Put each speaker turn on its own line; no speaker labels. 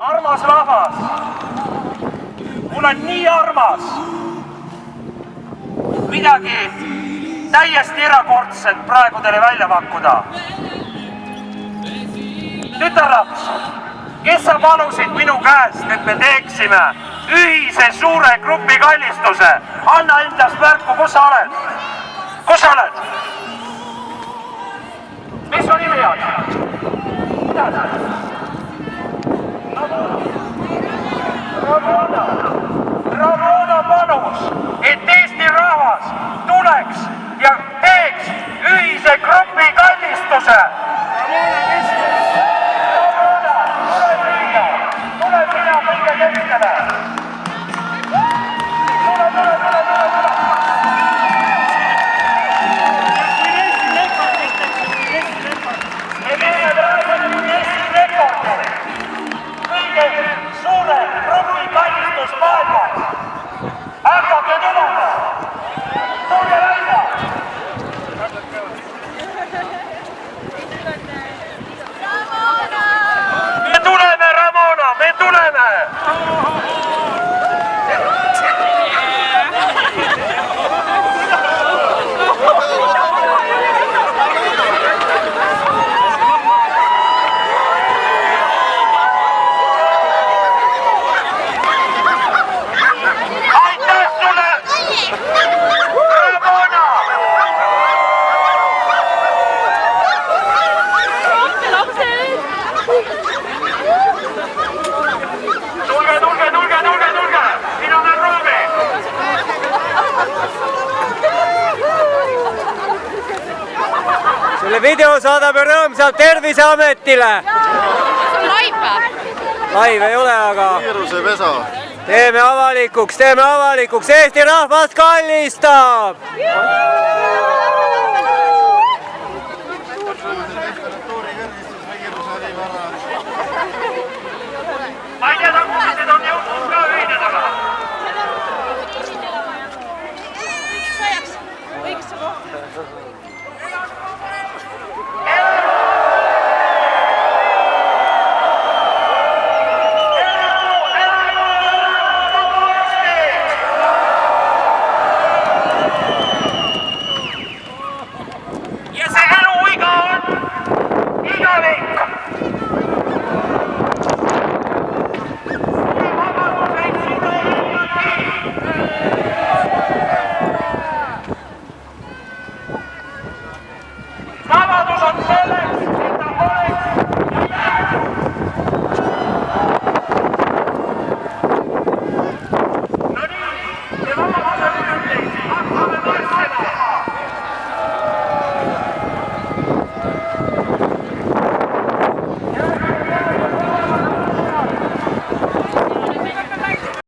armas rahvas, mul on nii armas midagi täiesti erakordset praegu teile välja pakkuda. Tütarlaps, kes sa palusid minu käest, et me teeksime ühise suure grupi kallistuse? Anna endast märku, kus sa oled? Kus sa oled? Mis su nimi on? Mida sa? Ramona palus, et Eesti rahvas tuleks ja teeks ühise grupi kallistuse. Tule mina kõige keskele. Me teeme praegu Eesti rekordi. Kõige suurem grupi kallistus maailmas. Hakake tulema. Tulge välja. Me tuleme, Ramona, me tuleme.
Selle video saadame rõõmsalt Terviseametile. Live ei ole, aga teeme avalikuks, Eesti rahvas kallistab!